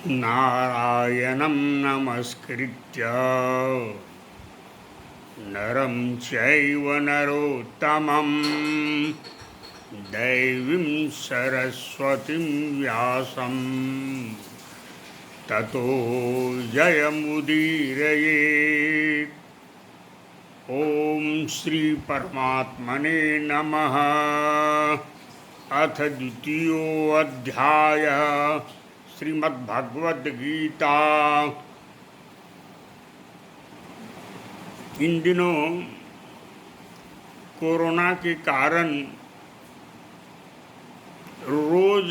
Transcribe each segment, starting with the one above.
नारायणं नमस्कृत्य नरं चैव नरोत्तमं दैवीं सरस्वतीं व्यासं ततो जयमुदीरयेत्। ॐ श्री परमात्मने नमः। अथ द्वितीयोऽध्यायः श्रीमद्भगवद गीता। इन दिनों कोरोना के कारण रोज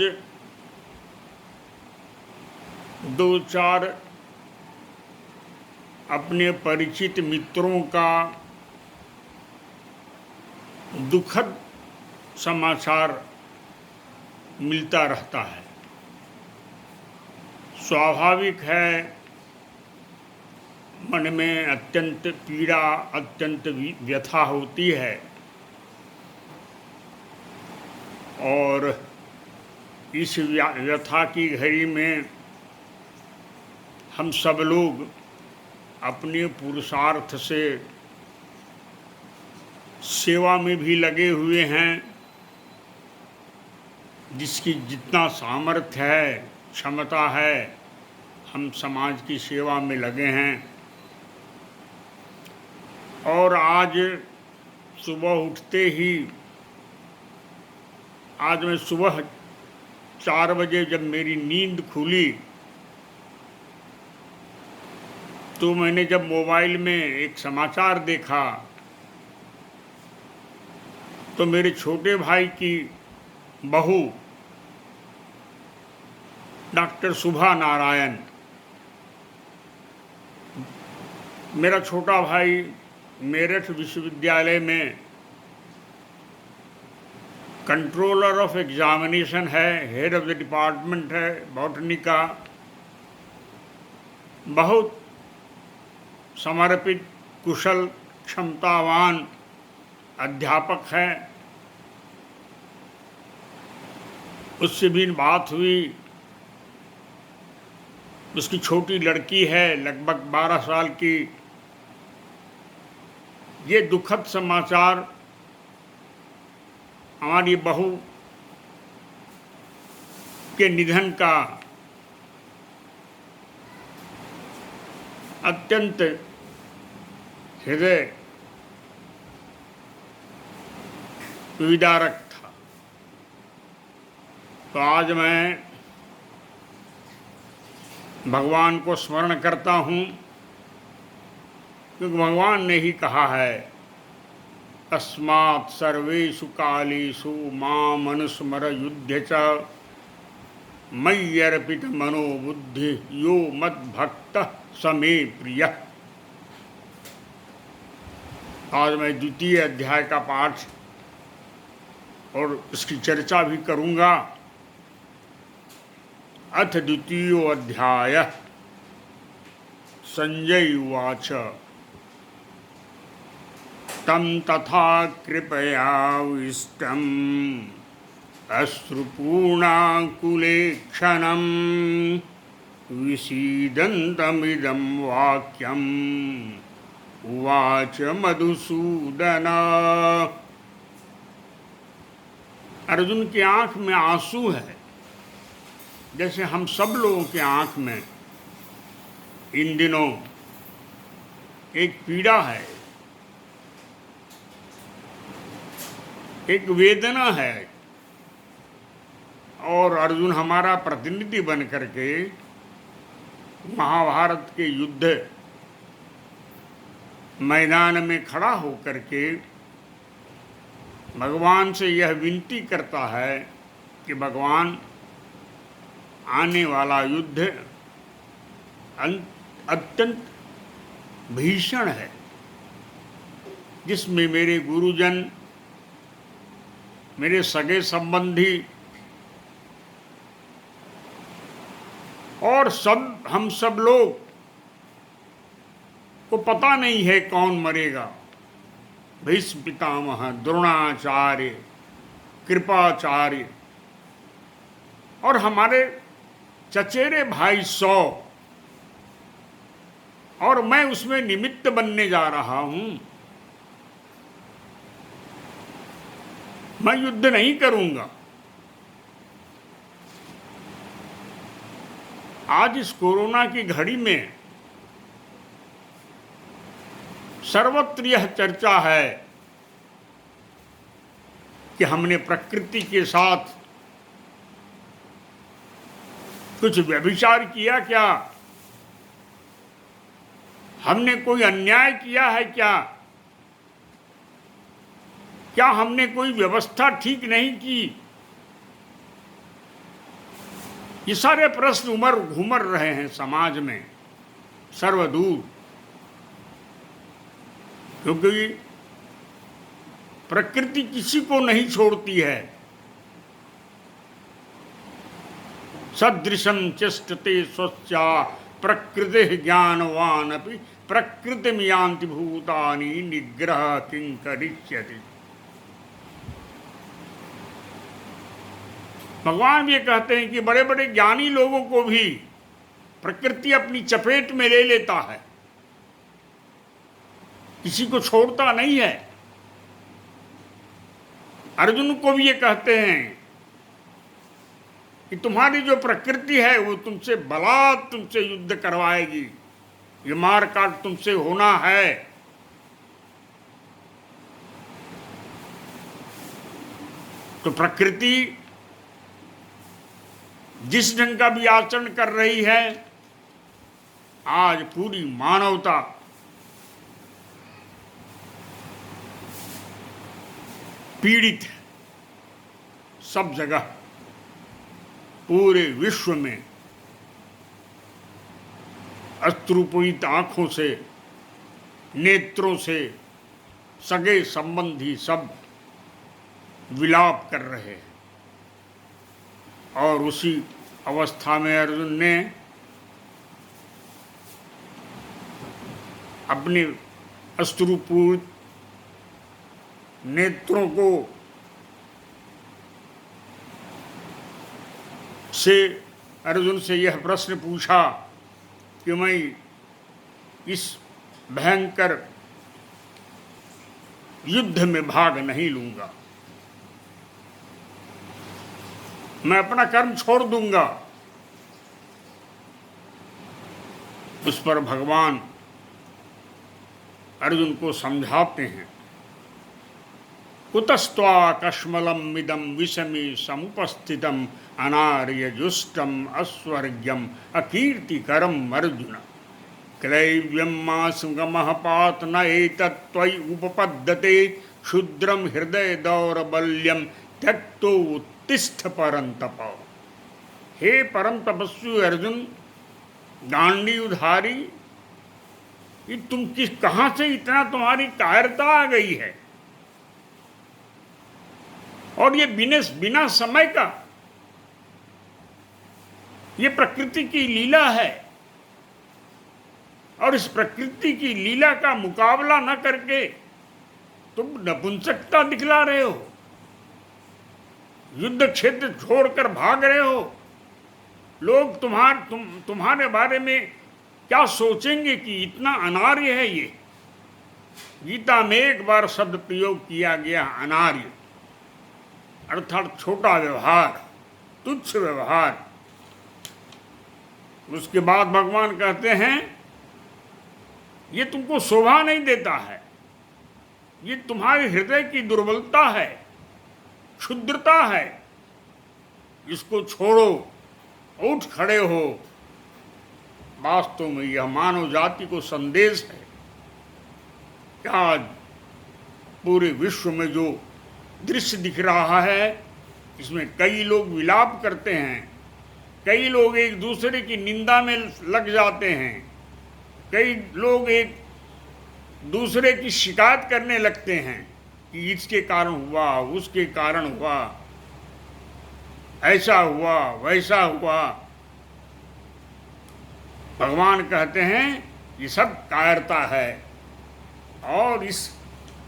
2-4 अपने परिचित मित्रों का दुखद समाचार मिलता रहता है। स्वाभाविक है, मन में अत्यंत पीड़ा, अत्यंत व्यथा होती है और इस व्यथा की घड़ी में हम सब लोग अपने पुरुषार्थ से सेवा में भी लगे हुए हैं। जिसकी जितना सामर्थ्य है, क्षमता है, हम समाज की सेवा में लगे हैं। और आज सुबह उठते ही, आज मैं सुबह 4 बजे जब मेरी नींद खुली तो मैंने जब मोबाइल में एक समाचार देखा तो मेरे छोटे भाई की बहू डॉक्टर शुभा नारायण, मेरा छोटा भाई मेरठ विश्वविद्यालय में कंट्रोलर ऑफ एग्जामिनेशन है, हेड ऑफ द डिपार्टमेंट है बॉटनी का। बहुत समर्पित, कुशल, क्षमतावान अध्यापक है। उससे भी बात हुई। उसकी छोटी लड़की है, लगभग 12 साल की। ये दुखद समाचार हमारी बहू के निधन का अत्यंत हृदय विदारक था। तो आज मैं भगवान को स्मरण करता हूँ, क्योंकि भगवान ने ही कहा है, तस्मात् सर्वेषु कालेषु माम् अनुस्मर युध्य च मयि अर्पित मनो बुद्धि यो मद्भक्तः स मे प्रियः। आज मैं द्वितीय अध्याय का पाठ और इसकी चर्चा भी करूँगा। अथ द्वितीयो अध्याय। संजय उवाच तं तथा कृपयाविष्टम् अश्रुपूर्णाकुलेक्षणं विषीदन्तमिदं वाक्यम् उवाच मधुसूदन। अर्जुन की आंख में आंसू है, जैसे हम सब लोगों की आंख में इन दिनों एक पीड़ा है, एक वेदना है। और अर्जुन हमारा प्रतिनिधि बन करके महाभारत के युद्ध मैदान में खड़ा होकर के भगवान से यह विनती करता है कि भगवान, आने वाला युद्ध अत्यंत भीषण है, जिसमें मेरे गुरुजन मेरे सगे संबंधी और हम सब लोग को पता नहीं है कौन मरेगा। भीष्म पितामह, द्रोणाचार्य, कृपाचार्य और हमारे चचेरे भाई 100, और मैं उसमें निमित्त बनने जा रहा हूं। मैं युद्ध नहीं करूंगा। आज इस कोरोना की घड़ी में सर्वत्र यह चर्चा है कि हमने प्रकृति के साथ कुछ व्यभिचार किया क्या, हमने कोई अन्याय किया है क्या, क्या हमने कोई व्यवस्था ठीक नहीं की। ये सारे प्रश्न घूमर रहे हैं समाज में सर्वदूर, क्योंकि प्रकृति किसी को नहीं छोड़ती है। सदृशं चेष्टते स्वस्या प्रकृति ज्ञानवान अपि प्रकृतिम यान्ति भूतानि निग्रह किं करिष्यति। भगवान ये कहते हैं कि बड़े बड़े ज्ञानी लोगों को भी प्रकृति अपनी चपेट में ले लेता है, किसी को छोड़ता नहीं है। अर्जुन को भी ये कहते हैं कि तुम्हारी जो प्रकृति है वो तुमसे बलात् तुमसे युद्ध करवाएगी, ये मार काट तुमसे होना है। तो प्रकृति जिस ढंग का भी आचरण कर रही है, आज पूरी मानवता पीड़ित है। सब जगह पूरे विश्व में अश्रुपूरित आंखों से, नेत्रों से सगे संबंधी सब विलाप कर रहे हैं। और उसी अवस्था में अर्जुन ने अपने अश्रुपूरित नेत्रों को अर्जुन से यह प्रश्न पूछा कि मैं इस भयंकर युद्ध में भाग नहीं लूंगा, मैं अपना कर्म छोड़ दूंगा। उस पर भगवान अर्जुन को समझाते हैं, कुतस्त्वा कश्मलम इदं विषमे समुपस्थितम अनार्यजुष्टम अस्वर्ग्यम अकीर्तिकरम अर्जुन क्लैव्यम मासुगमः पात न एतत्त्वयि उपपद्यते क्षुद्रम हृदय दौर्बल्यम त्यक्तो उत्तिष्ठ परंतप। हे परम तपस्वी अर्जुन, गांडीवधारी, ये तुम कहां से इतना तुम्हारी कायरता आ गई है, और ये बिना समय का, ये प्रकृति की लीला है, और इस प्रकृति की लीला का मुकाबला न करके तुम नपुंसकता दिखला रहे हो, युद्ध क्षेत्र छोड़कर भाग रहे हो। लोग तुम्हारे बारे में क्या सोचेंगे कि इतना अनार्य है ये। गीता में एक बार शब्द प्रयोग किया गया, अनार्य, अर्थात छोटा व्यवहार, तुच्छ व्यवहार। उसके बाद भगवान कहते हैं ये तुमको शोभा नहीं देता है, ये तुम्हारे हृदय की दुर्बलता है, क्षुद्रता है, इसको छोड़ो, उठ खड़े हो। वास्तव में यह मानव जाति को संदेश है कि आज पूरे विश्व में जो दृश्य दिख रहा है, इसमें कई लोग विलाप करते हैं, कई लोग एक दूसरे की निंदा में लग जाते हैं, कई लोग एक दूसरे की शिकायत करने लगते हैं। कि इसके कारण हुआ, उसके कारण हुआ, ऐसा हुआ, वैसा हुआ। भगवान कहते हैं ये सब कायरता है और इस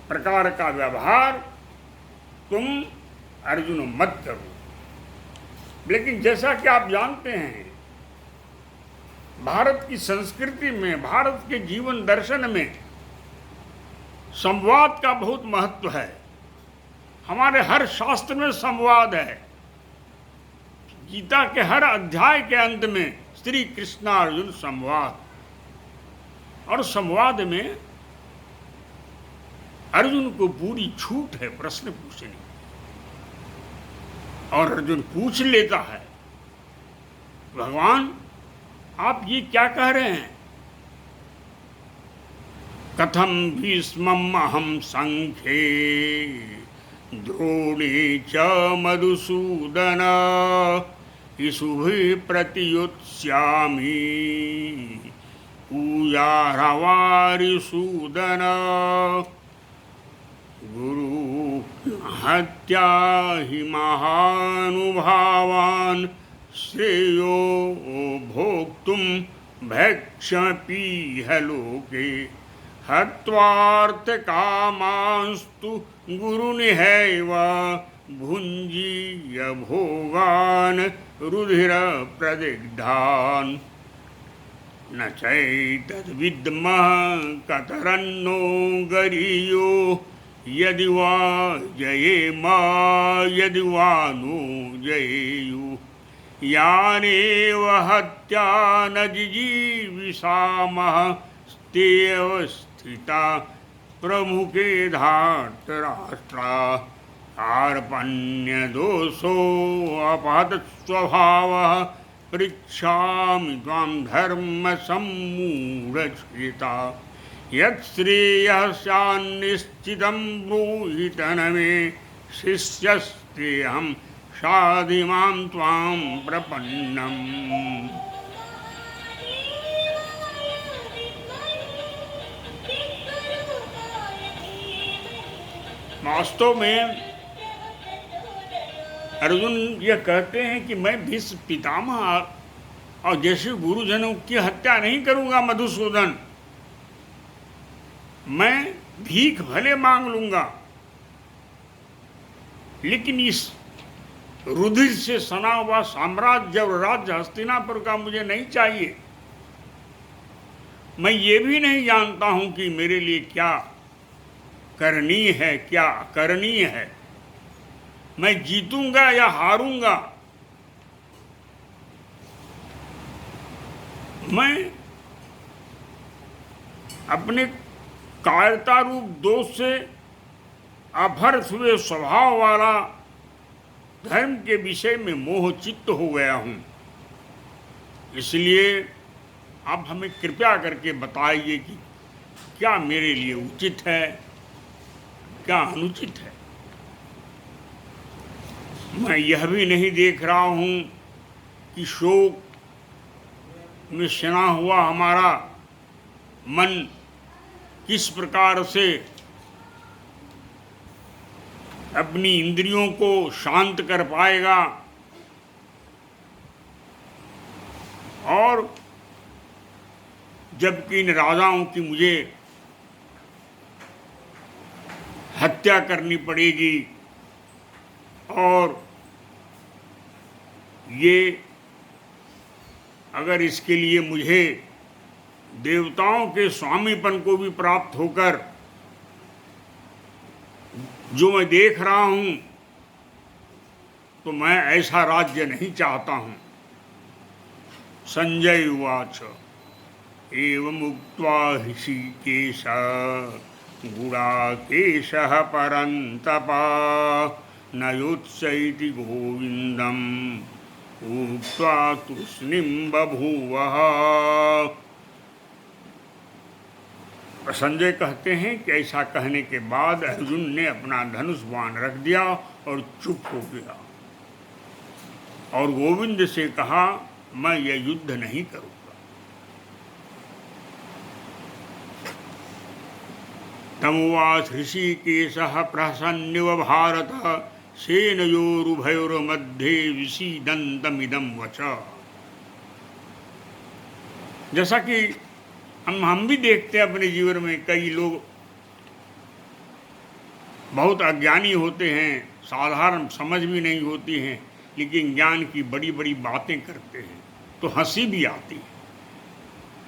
प्रकार का व्यवहार तुम अर्जुन मत करो। लेकिन जैसा कि आप जानते हैं, भारत की संस्कृति में, भारत के जीवन दर्शन में संवाद का बहुत महत्व है। हमारे हर शास्त्र में संवाद है। गीता के हर अध्याय के अंत में श्री कृष्ण अर्जुन संवाद, और संवाद में अर्जुन को पूरी छूट है प्रश्न पूछने की, और अर्जुन पूछ लेता है, भगवान आप ये क्या कह रहे हैं? कथम भीष्मम् अहम संख्ये द्रोणे च मधुसूदन इषुभिः प्रतियुत्स्यामि पूजार्हवारिसूदन गुरु हत्या हि महानुभावान् श्रेयो भोक्तुं भैक्षमपीह लोके हत्वार्थकामांस्तु गुरुनिहैव भुञ्जीय भोगान् रुधिरप्रदिग्धान् न चैतद्विद्मः कतरन्नो गरीयो यदि वा जयेम यदि वा नो जयेयुः यानेव हत्या न जिजीविषामः तेव स्थिता प्रमुखे धार्तराष्ट्रा कार्पण्यदोषो अपहतस्वभावः पृच्छामि त्वां धर्मसम्मूढचेता यत्श्रेयः स्यान्निश्चितं ब्रूहि तन्मे शिष्यस्तेऽहं शाधिमां त्वां प्रपन्नम्। वास्तव में अर्जुन यह कहते हैं कि मैं भीष्म पितामह और जैसे गुरुजनों की हत्या नहीं करूंगा मधुसूदन, मैं भीख भले मांग लूंगा, लेकिन इस रुधिर से सना हुआ साम्राज्य और राज्य हस्तिनापुर का मुझे नहीं चाहिए। मैं ये भी नहीं जानता हूं कि मेरे लिए क्या करनी है, क्या करनीय है। मैं जीतूंगा या हारूंगा, मैं अपने कायरता रूप दोष से अपहृत हुए स्वभाव वाला धर्म के विषय में मोहचित्त हो गया हूं। इसलिए आप हमें कृपया करके बताइए कि क्या मेरे लिए उचित है, क्या अनुचित है। मैं यह भी नहीं देख रहा हूं कि शोक में सना हुआ हमारा मन किस प्रकार से अपनी इंद्रियों को शांत कर पाएगा, और जबकि इन राजाओं की मुझे हत्या करनी पड़ेगी, और ये अगर इसके लिए मुझे देवताओं के स्वामीपन को भी प्राप्त होकर जो मैं देख रहा हूं, तो मैं ऐसा राज्य नहीं चाहता हूं। संजय उवाच एवं उक्त्वा ऋषिकेशः गुडाकेशः परन्तप न योत्सैति गोविन्दम् उक्त्वा तूष्णीं बभूवः। संजय कहते हैं कि ऐसा कहने के बाद अर्जुन ने अपना धनुष बाण रख दिया और चुप हो गया, और गोविंद से कहा, मैं यह युद्ध नहीं करूंगा। तमुवाच ऋषिकेशः प्रहसन्निव भारत सेनयोरुभयोर्मध्ये विसीदन्तमिदं वच। जैसा कि हम भी देखते हैं अपने जीवन में, कई लोग बहुत अज्ञानी होते हैं, साधारण समझ भी नहीं होती हैं, लेकिन ज्ञान की बड़ी बड़ी बातें करते हैं तो हंसी भी आती है।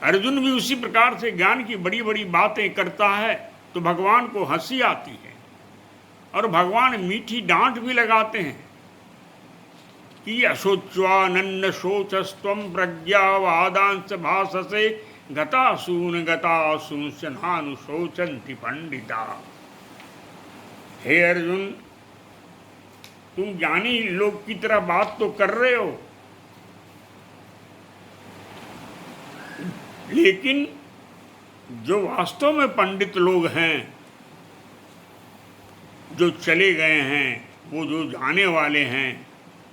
अर्जुन भी उसी प्रकार से ज्ञान की बड़ी बड़ी बातें करता है तो भगवान को हंसी आती है, और भगवान मीठी डांट भी लगाते हैं कि अशोच्वानन्न शोचस्त्वं प्रज्ञावादांश भाषसे गतासून शनानुशोचन्ति पंडिता। हे अर्जुन, तुम ज्ञानी लोग की तरह बात तो कर रहे हो, लेकिन जो वास्तव में पंडित लोग हैं, जो चले गए हैं, वो जो जाने वाले हैं,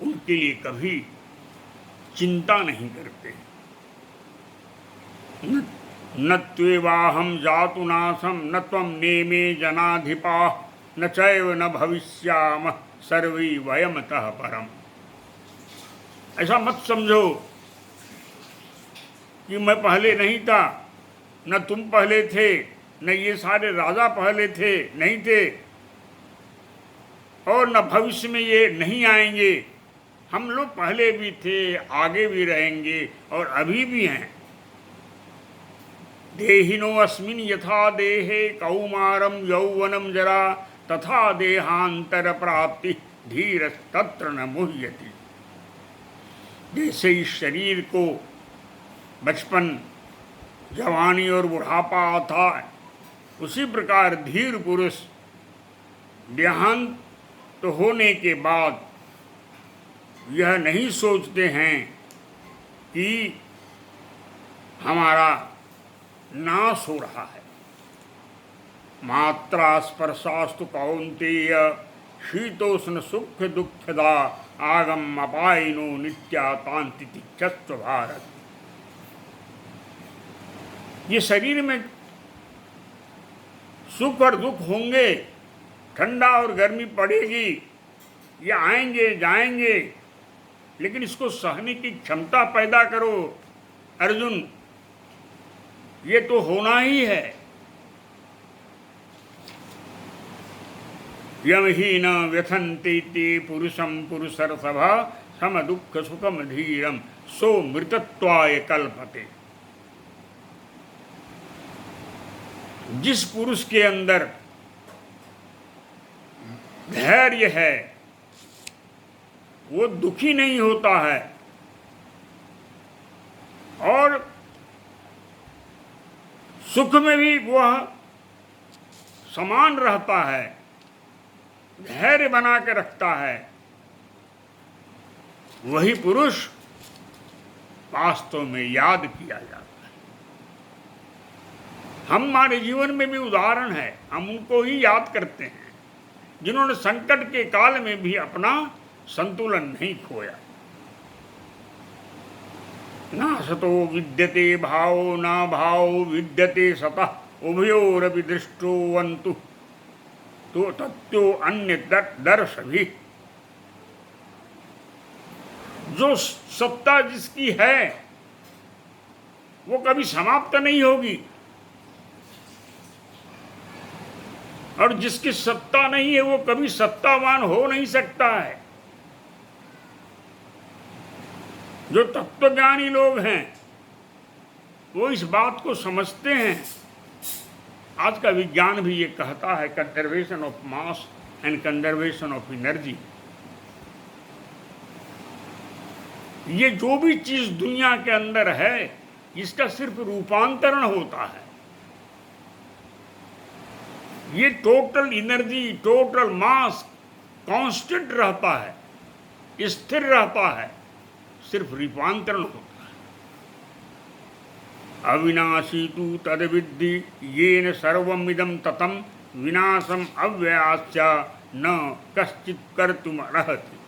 उनके लिए कभी चिंता नहीं करते। न त्वेवाहं जातुनाशं न त्वं नेमे जनाधिपाः न चैव न भविष्यामः सर्वे वयमतः परम। ऐसा मत समझो कि मैं पहले नहीं था, न तुम पहले थे, न ये सारे राजा पहले थे, नहीं थे, और न भविष्य में ये नहीं आएंगे। हम लोग पहले भी थे, आगे भी रहेंगे और अभी भी हैं। देहिनो अस्मिन् यथा देहे कौमारम यौवनम जरा तथा देहांतर प्राप्ति धीरस्तत्र न मुह्यति। जैसे इस शरीर को बचपन, जवानी और बुढ़ापा आता है, उसी प्रकार धीर पुरुष देहांत तो होने के बाद यह नहीं सोचते हैं कि हमारा नाश हो रहा है। मात्रा स्पर्शास्तु कौन्तेय शीतोष्ण सुख दुःखदा आगम अपायिनो नित्या तांति तिच्छस्व भारत। ये शरीर में सुख और दुख होंगे, ठंडा और गर्मी पड़ेगी, ये आएंगे जाएंगे, लेकिन इसको सहने की क्षमता पैदा करो अर्जुन, ये तो होना ही है। यम ही न व्यथन्ते ते पुरुषम पुरुषर्षभा सम दुख सुखम धीरम सो मृतत्वाय कल्पते। जिस पुरुष के अंदर धैर्य है वो दुखी नहीं होता है, और सुख में भी वह समान रहता है, धैर्य बना के रखता है। वही पुरुष वास्तव में याद किया जाता है। हमारे जीवन में भी उदाहरण है, हम उनको ही याद करते हैं जिन्होंने संकट के काल में भी अपना संतुलन नहीं खोया। ना सतो विद्यते भावो ना भावो विद्यते सतः उभयोरपि दृष्टोवन्तु तो तत्तो अन्य दर्श भी। जो सत्ता जिसकी है वो कभी समाप्त नहीं होगी, और जिसकी सत्ता नहीं है वो कभी सत्तावान हो नहीं सकता है। जो तत्वज्ञानी लोग हैं वो इस बात को समझते हैं। आज का विज्ञान भी ये कहता है, conservation of mass and conservation of energy. ये जो भी चीज दुनिया के अंदर है इसका सिर्फ रूपांतरण होता है। ये total energy, total mass constant रहता है, स्थिर रहता है, सिर्फ रूपांतरण होता है। अविनाशी तु तद्विद्धि येन सर्वमिदं ततं विनाशम अव्ययाश्च न कश्चित् कर्तुम अर्हति।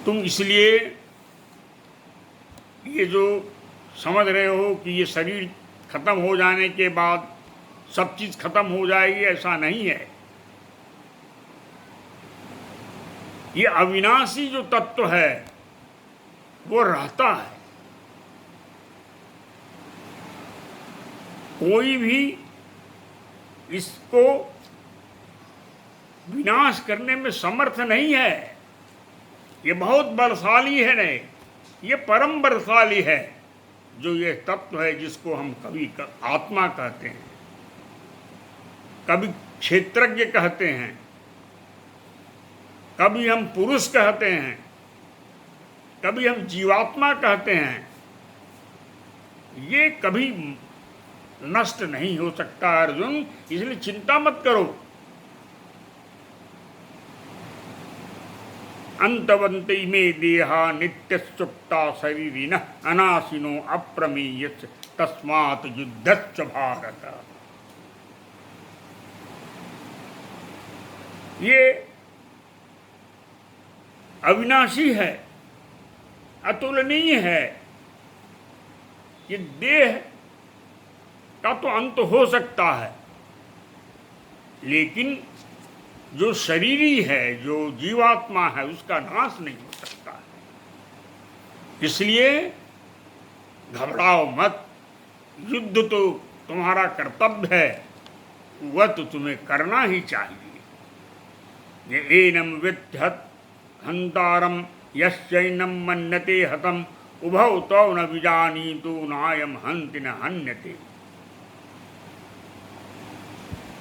तुम इसलिए ये जो समझ रहे हो कि ये शरीर खत्म हो जाने के बाद सब चीज खत्म हो जाएगी, ऐसा नहीं है। ये अविनाशी जो तत्व है वो रहता है। कोई भी इसको विनाश करने में समर्थ नहीं है। ये बहुत बलशाली है, नहीं, ये परम बलशाली है जो ये तत्व है, जिसको हम कभी आत्मा कहते हैं, कभी क्षेत्रज्ञ कहते हैं, कभी हम पुरुष कहते हैं, कभी हम जीवात्मा कहते हैं। ये कभी नष्ट नहीं हो सकता अर्जुन, इसलिए चिंता मत करो। अंतवंत इमे देहा नित्यसुप्ता शरीरिणः अनाशिनो अप्रमेयस्य तस्मात् युद्धश्च भारत। ये अविनाशी है, अतुलनीय है। ये देह का तो अंत हो सकता है, लेकिन जो शरीरी है, जो जीवात्मा है, उसका नाश नहीं हो सकता है। इसलिए घबराओ मत। युद्ध तो तुम्हारा कर्तव्य है, वह तो तुम्हें करना ही चाहिए। ये एनम विद्यत हंतारम यश्चैनम मन्यते हतम उभौ तौ न विजानीतो नायम हंति न हन्यते।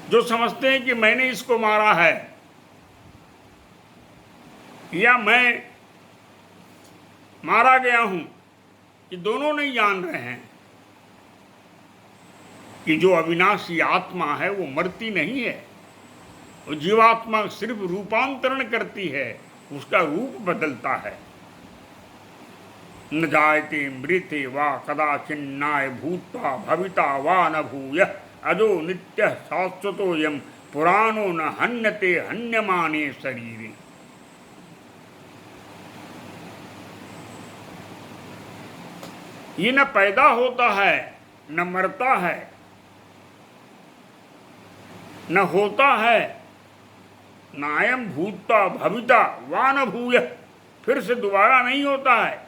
जो समझते हैं कि मैंने इसको मारा है या मैं मारा गया हूं, ये दोनों नहीं जान रहे हैं कि जो अविनाशी आत्मा है वो मरती नहीं है। वो जीवात्मा सिर्फ रूपांतरण करती है, उसका रूप बदलता है। न जायते मृते वा कदाचिन्नाय भूत्वा भविता वा न भूयः अजो नित्य शाश्वतोयम पुराणो न हन्यते हन्यमाने शरीरे। ये न पैदा होता है न मरता है, न होता है, नायम भूता भविता वा न भूय, फिर से दोबारा नहीं होता है।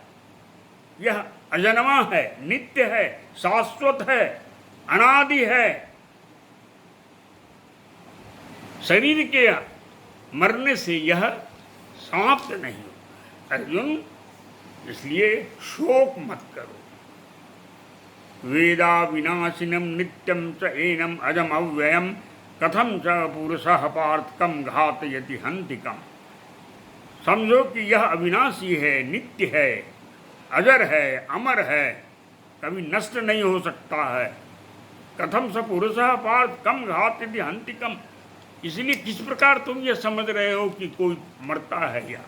यह अजन्मा है, नित्य है, शाश्वत है, अनादि है। शरीर के मरने से यह समाप्त नहीं होता अर्जुन, इसलिए शोक मत करो। वेदा विनाशिनम नित्यम च एनम अजम अव्ययम कथम च पुरुषः पार्थ कम घातयति हन्तिकम। समझो कि यह अविनाशी है, नित्य है, अजर है, अमर है, कभी नष्ट नहीं हो सकता है। कथम स पुरुषः पार्थ कम घातयति हन्तिकम। इसलिए किस प्रकार तुम ये समझ रहे हो कि कोई मरता है या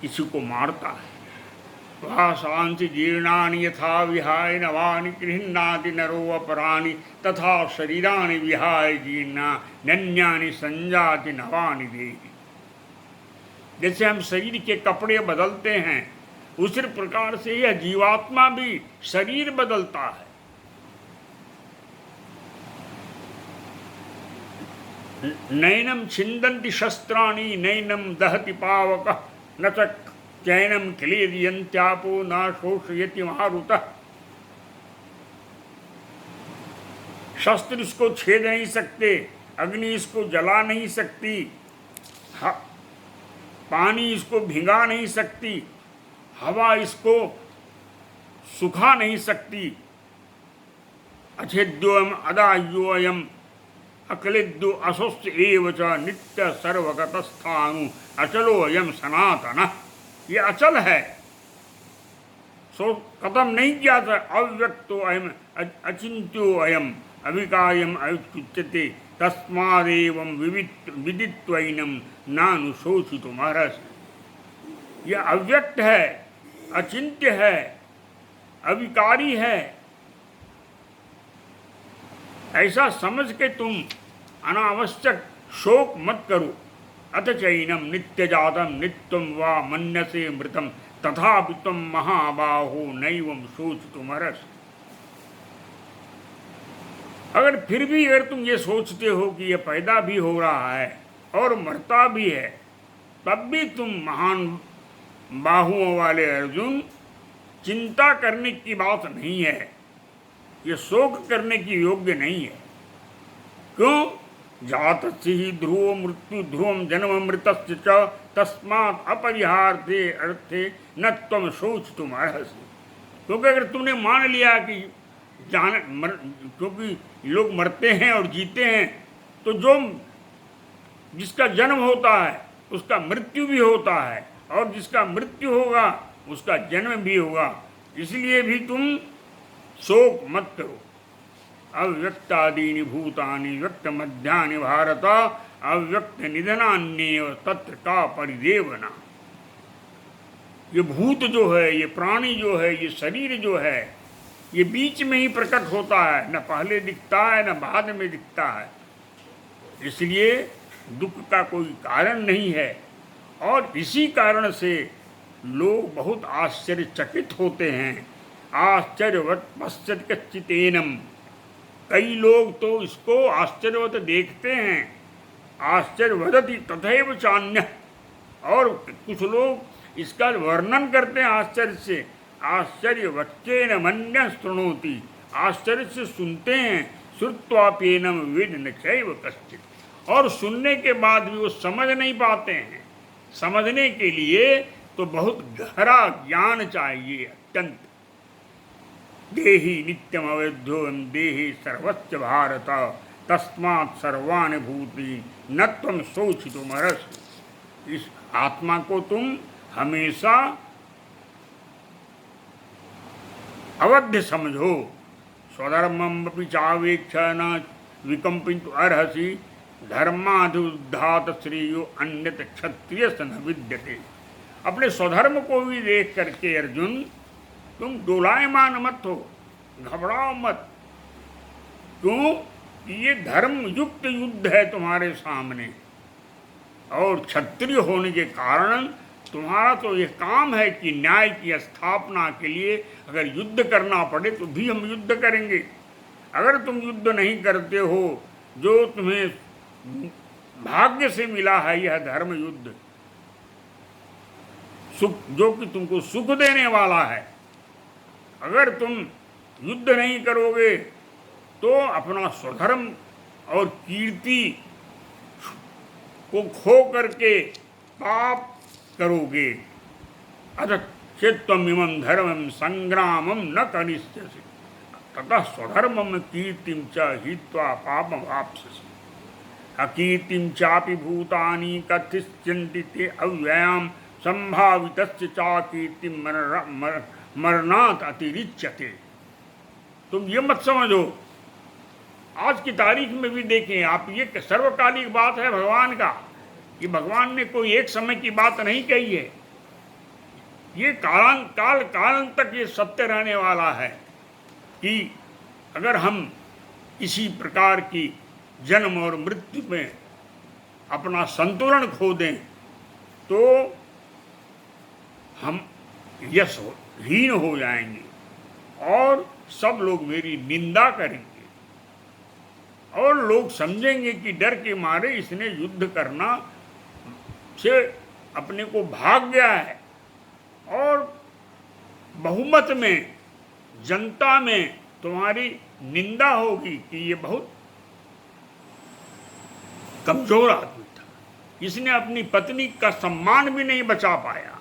किसी को मारता है। वासांसि जीर्णानि यथा विहाय नवानि गृह्णाति नरो अपराणि तथा शरीराणि विहाय जीर्णा नन्यानि संजाति नवानि देहि। जैसे हम शरीर के कपड़े बदलते हैं, उसी प्रकार से यह जीवात्मा भी शरीर बदलता है। नैनम छिन्दन्ति शस्त्राणि नैनम दहति पावकः न च चैनम क्लेदयन्त्यापो न शोषयति मारुतः। शस्त्र इसको छेद नहीं सकते, अग्नि इसको जला नहीं सकती, पानी इसको भिंगा नहीं सकती, हवा इसको सुखा नहीं सकती। अच्छेद्योयम अदाह्योयम अक्लिद्यो असुस्त एव च नित्य सर्वगतस्थानु अचलोयम सनातन। ये अचल है, सो खत्म नहीं किया था। अव्यक्तो अयम अचिंत्यो अयम अविकायम अयुच्यते तस्मादेवं विदित्वैनं नानुशोचितुमर्हसि। यह अव्यक्त है, अचिंत्य है, अविकारी है। ऐसा समझ के तुम अनावश्यक शोक मत करो। अथ चैनम नित्य जातम नित्यम वा मन्यसे मृतम तथापि तुम महाबाहो नैवं शोचितुमर्हसि। अगर फिर भी अगर तुम ये सोचते हो कि ये पैदा भी हो रहा है और मरता भी है, तब भी तुम महान बाहुओं वाले अर्जुन, चिंता करने की बात नहीं है, ये शोक करने की योग्य नहीं है। क्यों? जातस्य ही ध्रुव मृत्यु ध्रुवम जन्म मृतस्य च तस्मात् अपरिहार्थे अर्थे न त्वं शोचितुम् अर्हसि। क्योंकि अगर तुमने मान लिया कि क्योंकि लोग मरते हैं और जीते हैं, तो जिसका जन्म होता है उसका मृत्यु भी होता है, और जिसका मृत्यु होगा उसका जन्म भी होगा, इसलिए भी तुम शोक मत करो। अव्यक्तादीनि भूतानि व्यक्त मध्यानि भारत अव्यक्त निधनान्येव तत्र का परिदेवना। ये भूत जो है, ये प्राणी जो है, ये शरीर जो है, ये बीच में ही प्रकट होता है, न पहले दिखता है न बाद में दिखता है, इसलिए दुख का कोई कारण नहीं है। और इसी कारण से लोग बहुत आश्चर्यचकित होते हैं। आश्चर्यवत पश्यत कच्चितेनम, कई लोग तो इसको आश्चर्यवत देखते हैं, आश्चर्यवदति तथैव चान्य, और कुछ लोग इसका वर्णन करते हैं आश्चर्य से। आश्चर्यवच्चेन मन्यः शृणोति, आश्चर्य से सुनते हैं, श्रुत्वाप्येनम वेद न चैव कश्चित्, और सुनने के बाद भी वो समझ नहीं पाते हैं। समझने के लिए तो बहुत गहरा ज्ञान चाहिए, अत्यंत। देहि नित्यम अवैध्यो देहि सर्वस्य भारत तस्मात् सर्वाणि भूति न त्वं शोचितुमर्हसि। इस आत्मा को तुम हमेशा अवध्य समझो। स्वधर्ममपि चावेक्ष न विकम्पितुम् अर्हसि, धर्माधिउद्धात श्रेयो अन्यत क्षत्रिय न विद्यते। अपने स्वधर्म को भी देख करके अर्जुन तुम डोलायमान मत हो, घबराओ मत। क्यों? ये धर्म युक्त युद्ध है तुम्हारे सामने, और क्षत्रिय होने के कारण तुम्हारा तो ये काम है कि न्याय की स्थापना के लिए अगर युद्ध करना पड़े तो भी हम युद्ध करेंगे। अगर तुम युद्ध नहीं करते हो, जो तुम्हें भाग्य से मिला है यह धर्म युद्ध, सुख जो कि तुमको सुख देने वाला है, अगर तुम युद्ध नहीं करोगे तो अपना स्वधर्म और कीर्ति को खो करके पाप करोगे। अतः चेत्त्वमिमं धर्मं संग्रामं न करिष्यसि ततः स्वधर्मं कीर्तिं च हित्वा पापं वाप्स्यसि। अकीर्तिं चापि भूतानि कथिष्यन्ति ते अव्ययां संभावितस्य चाकीर्तिं मरणात् अतिरिच्यते। तुम ये मत समझो, आज की तारीख में भी देखें आप, ये सर्वकालिक बात है भगवान का। ये भगवान ने कोई एक समय की बात नहीं कही है, ये काल तक ये सत्य रहने वाला है कि अगर हम इसी प्रकार की जन्म और मृत्यु में अपना संतुलन खो दें तो हम यशहीन हो जाएंगे और सब लोग मेरी निंदा करेंगे, और लोग समझेंगे कि डर के मारे इसने युद्ध करना से अपने को भाग गया है, और बहुमत में जनता में तुम्हारी निंदा होगी कि ये बहुत कमजोर आदमी था, इसने अपनी पत्नी का सम्मान भी नहीं बचा पाया।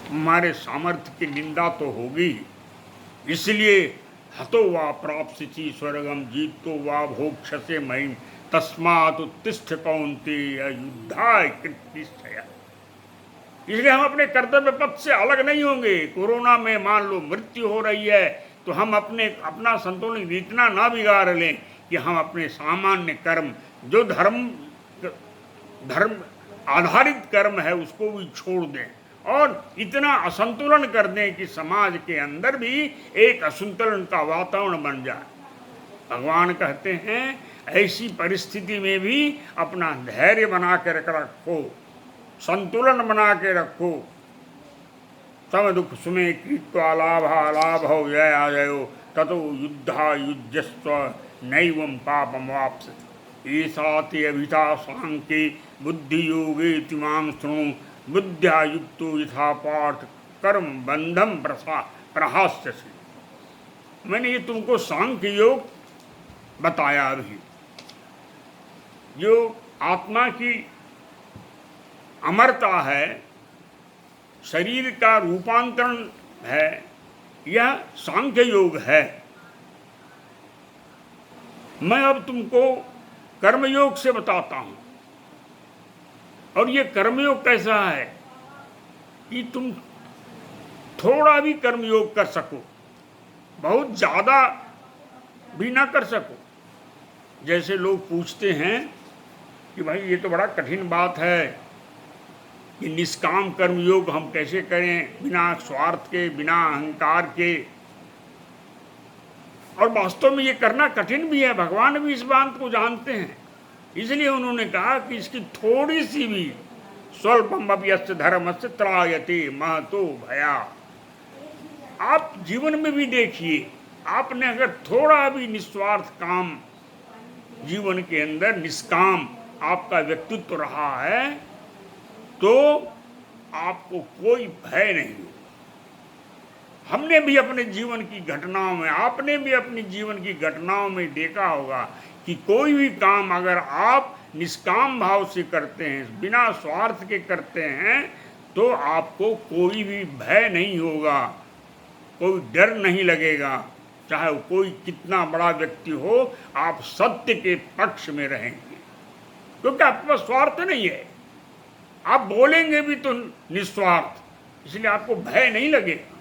तुम्हारे सामर्थ्य की निंदा तो होगी, इसलिए हतो वा प्राप्स्यसि स्वर्गम जीतो वा भोक्ष्यसे महिम तस्मात् उत्तिष्ठ कौन्तेय युद्धाय कृतनिश्चय। इसलिए हम अपने कर्तव्य पथ से अलग नहीं होंगे। कोरोना में मान लो मृत्यु हो रही है तो हम अपना संतुलन इतना ना बिगाड़ लें कि हम अपने सामान्य कर्म, जो धर्म आधारित कर्म है, उसको भी छोड़ दें और इतना असंतुलन कर दें कि समाज के अंदर भी एक असंतुलन का वातावरण बन जाए। भगवान कहते हैं ऐसी परिस्थिति में भी अपना धैर्य बना के रखो, संतुलन बना के रखो, सम दुख सुमे कृत्वा लाभालाभौ जयाजयो ततो युद्धा युज्यस्व नैवं पापम वाप्स्यति एषा ते अभिता सांख्ये बुद्धियोगे तिमां शृणु बुद्ध्या युक्तो यथा पार्थ कर्म बंधम प्रहास्यसि। मैंने ये तुमको सांख्य योग बताया अभी, जो आत्मा की अमरता है, शरीर का रूपांतरण है, यह सांख्य योग है। मैं अब तुमको कर्मयोग से बताता हूं। और ये कर्मयोग कैसा है कि तुम थोड़ा भी कर्मयोग कर सको, बहुत ज्यादा भी ना कर सको। जैसे लोग पूछते हैं कि भाई ये तो बड़ा कठिन बात है कि निष्काम कर्मयोग हम कैसे करें, बिना स्वार्थ के, बिना अहंकार के। और वास्तव में ये करना कठिन भी है, भगवान भी इस बात को जानते हैं। इसलिए उन्होंने कहा कि इसकी थोड़ी सी भी स्वल्पम अप्यस्य धर्मस्य त्रायते महतो भया। आप जीवन में भी देखिए, आपने अगर थोड़ा भी निस्वार्थ काम जीवन के अंदर, निष्काम आपका व्यक्तित्व रहा है, तो आपको कोई भय नहीं हो। हमने भी अपने जीवन की घटनाओं में, आपने भी अपनी जीवन की घटनाओं में देखा होगा कि कोई भी काम अगर आप निष्काम भाव से करते हैं, बिना स्वार्थ के करते हैं, तो आपको कोई भी भय नहीं होगा, कोई डर नहीं लगेगा। चाहे वो कोई कितना बड़ा व्यक्ति हो, आप सत्य के पक्ष में रहेंगे, क्योंकि आपके पास स्वार्थ नहीं है। आप बोलेंगे भी तो निस्वार्थ, इसलिए आपको भय नहीं लगेगा।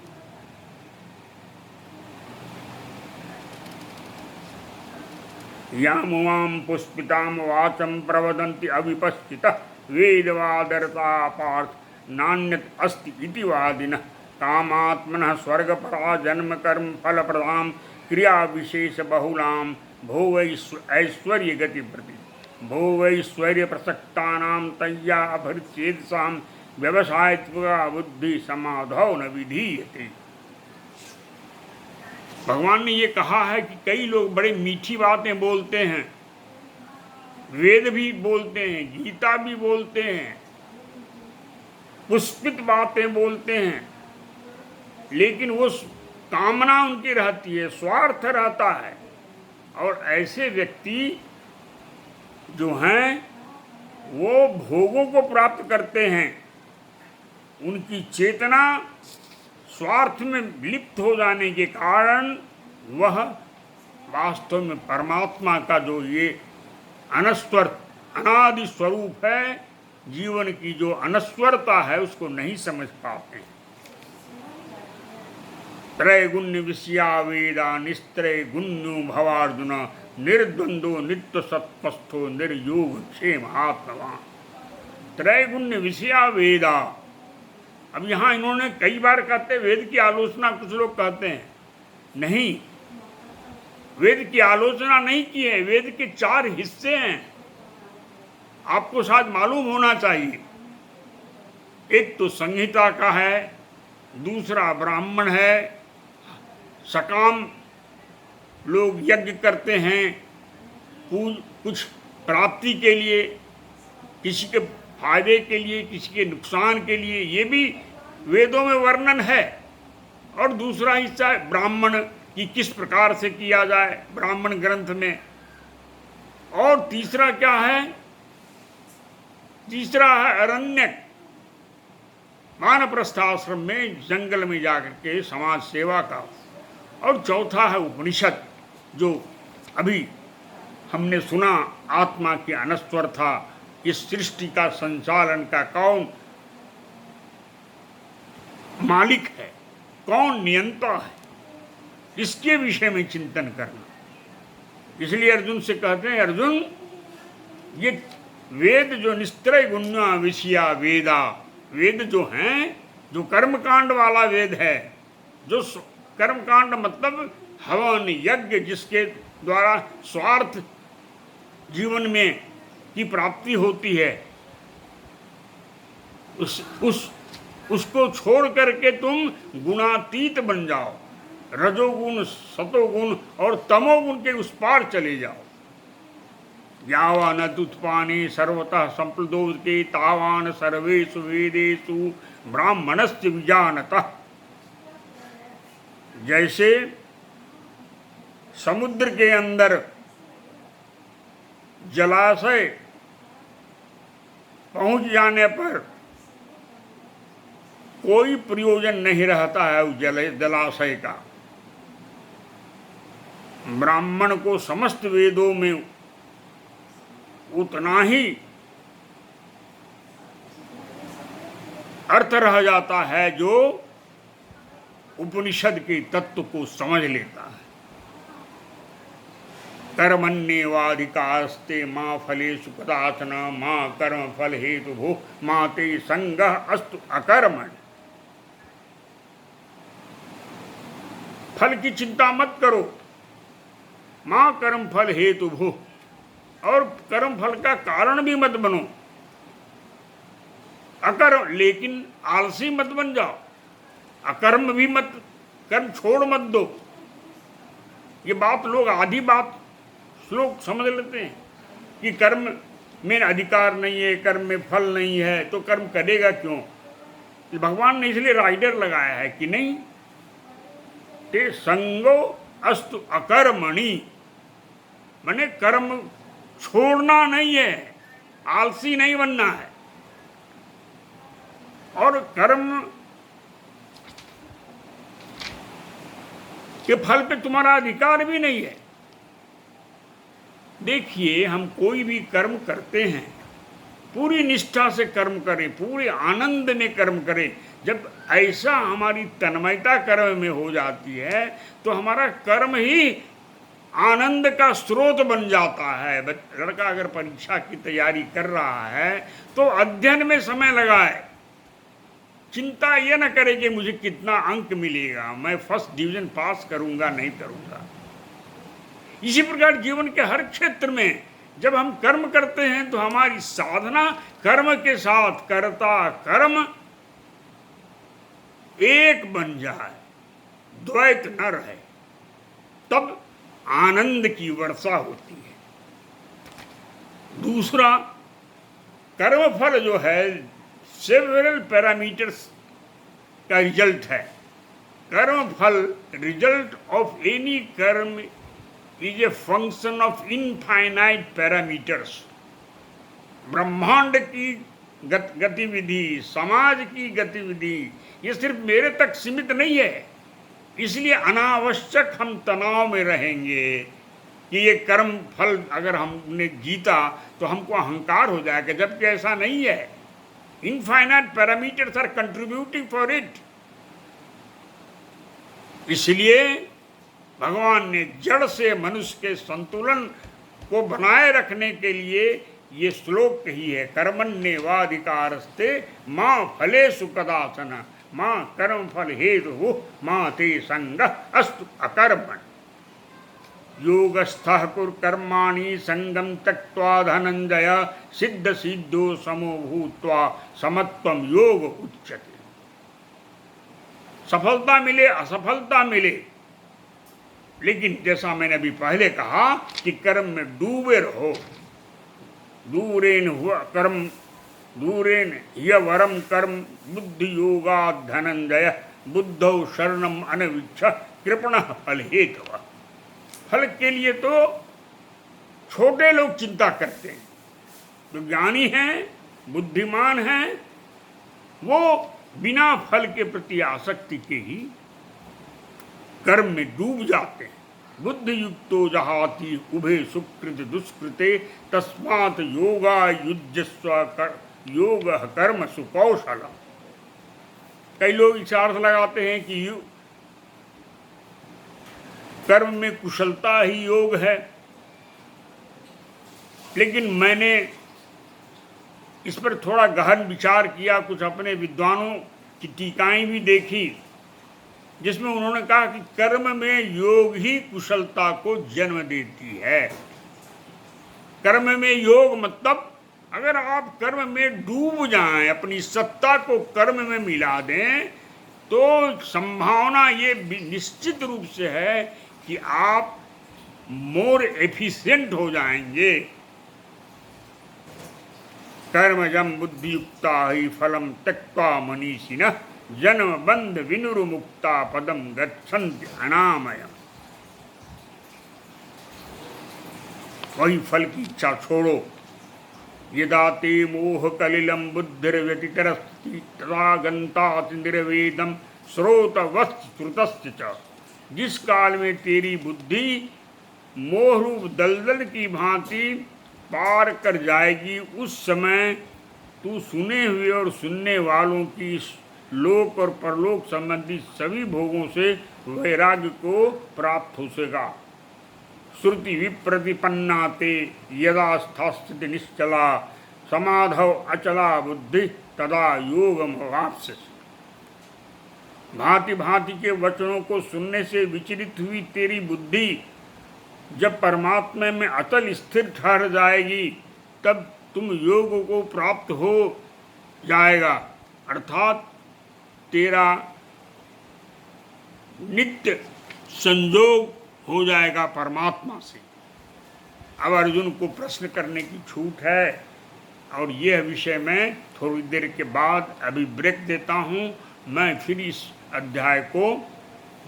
यामुवाम पुष्पिताम वाचम प्रवदन्ति अविपश्चितः वेदवादरता पार्थ नान्यत अस्ति इति वादिनः कामात्मनः स्वर्गपरा जन्म कर्म फलप्रदां क्रिया विशेष बहुलां भोवैश्वर्य गति प्रति भोवैश्वर्य प्रसक्तानां तय्या अभृत्येषां व्यवसायत्वा बुद्धि समाधौ न विधीयते। भगवान ने ये कहा है कि कई लोग बड़े मीठी बातें बोलते हैं, वेद भी बोलते हैं, गीता भी बोलते हैं, पुष्पित बातें बोलते हैं, लेकिन वो कामना उनकी रहती है, स्वार्थ रहता है। और ऐसे व्यक्ति जो हैं वो भोगों को प्राप्त करते हैं, उनकी चेतना स्वार्थ में लिप्त हो जाने के कारण वह वास्तव में परमात्मा का जो ये अनस्वर अनादि स्वरूप है, जीवन की जो अनस्वरता है, उसको नहीं समझ पाते। त्रैगुण्य विषया वेदा निस्त्रय गुण्यो भवार्जुन निर्द्वंदो नित्य सत्वस्थो निर्योग क्षेम आत्मवान। त्रैगुण्य विषया वेदा। अब यहाँ इन्होंने कई बार कहते वेद की आलोचना, कुछ लोग कहते हैं नहीं, वेद की आलोचना नहीं की है। वेद के 4 हिस्से हैं, आपको शायद मालूम होना चाहिए। एक तो संहिता का है, दूसरा ब्राह्मण है, सकाम लोग यज्ञ करते हैं कुछ प्राप्ति के लिए, किसी के फायदे के लिए, किसी के नुकसान के लिए, ये भी वेदों में वर्णन है। और दूसरा हिस्सा है ब्राह्मण की किस प्रकार से किया जाए ब्राह्मण ग्रंथ में। और तीसरा क्या है? तीसरा है अरण्यक, वानप्रस्थाश्रम में जंगल में जाकर के समाज सेवा का। और चौथा है उपनिषद, जो अभी हमने सुना, आत्मा की अनस्वरता, इस सृष्टि का संचालन का कौन मालिक है, कौन नियंता है, इसके विषय में चिंतन करना। इसलिए अर्जुन से कहते हैं, अर्जुन ये वेद जो निस्त्रय गुण्या विषया वेदा, वेद जो हैं, जो कर्मकांड वाला वेद है, जो कर्मकांड मतलब हवन यज्ञ, जिसके द्वारा स्वार्थ जीवन में की प्राप्ति होती है, उस उसको छोड़ करके तुम गुणातीत बन जाओ, रजोगुण, सतोगुण और तमोगुण के उस पार चले जाओ। यावान तुत्पाने सर्वतः संप्लुदोदके तावान सर्वेषु वेदेषु ब्राह्मणस्य विजानतः। जैसे समुद्र के अंदर जलाशय पहुंच जाने पर कोई प्रयोजन नहीं रहता है उस जलाशय का, ब्राह्मण को समस्त वेदों में उतना ही अर्थ रह जाता है जो उपनिषद के तत्व को समझ लेता है। कर्मण्येवाधिकारस्ते मां फलेषु कदाचन मां कर्म फल हेतुभुः मां ते संगः अस्तु अकर्मण्य। फल की चिंता मत करो, मां कर्म फल हेतुभुः, और कर्म फल का कारण भी मत बनो। अकर्म, लेकिन आलसी मत बन जाओ, अकर्म भी मत, कर्म छोड़ मत दो। ये बात लोग आधी बात श्लोक समझ लेते हैं कि कर्म में अधिकार नहीं है, कर्म में फल नहीं है, तो कर्म करेगा क्यों? भगवान ने इसलिए राइडर लगाया है कि नहीं, ते संगो अस्तु अकर्मणि, माने कर्म छोड़ना नहीं है, आलसी नहीं बनना है। और कर्म के फल पे तुम्हारा अधिकार भी नहीं है। देखिए, हम कोई भी कर्म करते हैं, पूरी निष्ठा से कर्म करें, पूरे आनंद में कर्म करें। जब ऐसा हमारी तन्मयता कर्म में हो जाती है तो हमारा कर्म ही आनंद का स्रोत बन जाता है। लड़का अगर परीक्षा की तैयारी कर रहा है तो अध्ययन में समय लगाए, चिंता यह न करे कि मुझे कितना अंक मिलेगा, मैं फर्स्ट डिवीजन पास करूंगा नहीं करूंगा। इसी प्रकार जीवन के हर क्षेत्र में जब हम कर्म करते हैं तो हमारी साधना कर्म के साथ कर्ता कर्म एक बन जाए, द्वैत न रहे, तब आनंद की वर्षा होती है। दूसरा, कर्मफल जो है सेवरल पैरामीटर्स का रिजल्ट है। कर्मफल, रिजल्ट ऑफ एनी कर्म is a function of infinite parameters. ब्रह्मांड की गतिविधि, समाज की गतिविधि, ये सिर्फ मेरे तक सीमित नहीं है। इसलिए अनावश्यक हम तनाव में रहेंगे कि ये कर्म फल अगर हमने जीता तो हमको अहंकार हो जाएगा, जबकि ऐसा नहीं है। Infinite parameters are contributing for it. इसलिए भगवान ने जड़ से मनुष्य के संतुलन को बनाए रखने के लिए ये श्लोक कही है, कर्मण्येवाधिकारस्ते मां फलेषु कदाचन मां कर्म फल हेतुः मां ते संगः अस्तु अकर्मण्य। योगस्थः कुरु कर्माणि संगम त्यक्त्वा धनंजय सिद्ध सिद्धो समो भूत्वा समत्वम योग उच्यते। सफलता मिले असफलता मिले, लेकिन जैसा मैंने अभी पहले कहा कि कर्म में डूबे रहो। दूरेन हुआ कर्म दूरेन यवरम कर्म बुद्धि योगा धनंजय बुद्धौ शरणम अनवीक्ष कृपणः फल हेतव। फल के लिए तो छोटे लोग चिंता करते हैं, जो ज्ञानी हैं, बुद्धिमान हैं, वो बिना फल के प्रति आसक्ति के ही कर्म में डूब जाते हैं। बुद्धि युक्तो जहाति उभे सुकृत दुष्कृते तस्मात् योगा युज्यस्व योग कर्म सुकौशलम। कई लोग इसे अर्थ लगाते हैं कि कर्म में कुशलता ही योग है, लेकिन मैंने इस पर थोड़ा गहन विचार किया, कुछ अपने विद्वानों की टीकाएं भी देखी, जिसमें उन्होंने कहा कि कर्म में योग ही कुशलता को जन्म देती है। कर्म में योग मतलब अगर आप कर्म में डूब जाएं, अपनी सत्ता को कर्म में मिला दें, तो संभावना ये निश्चित रूप से है कि आप मोर एफिशिएंट हो जाएंगे। कर्मजम बुद्धियुक्ता ही फलम त्यक्त्वा मनीषिणः जन्म बंध विनुर्मुक्ता पदम गच्छन्ति अनामयम्। वही फल की इच्छा छोड़ो। यदा ते मोह कलिलम बुद्धिर्व्यतितरस्ति तदा गन्ताति निर्वेदम श्रोतवस्त श्रुतश्च च। जिस काल में तेरी बुद्धि मोहरूप दलदल की भांति पार कर जाएगी, उस समय तू सुने हुए और सुनने वालों की लोक और परलोक संबंधी सभी भोगों से वैराग्य को प्राप्त हो सकेगा। श्रुति विप्रतिपन्ना ते यदा स्थास्थिति निश्चला समाधौ अचला बुद्धि तदा योगम वाप्स्यसि। भांति भांति के वचनों को सुनने से विचलित हुई तेरी बुद्धि जब परमात्मा में अचल स्थिर ठहर जाएगी, तब तुम योग को प्राप्त हो जाएगा, अर्थात तेरा नित्य संयोग हो जाएगा परमात्मा से। अब अर्जुन को प्रश्न करने की छूट है, और यह विषय मैं थोड़ी देर के बाद अभी ब्रेक देता हूँ। मैं फिर इस अध्याय को,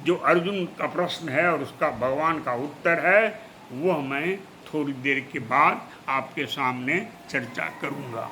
जो अर्जुन का प्रश्न है और उसका भगवान का उत्तर है, वह मैं थोड़ी देर के बाद आपके सामने चर्चा करूँगा।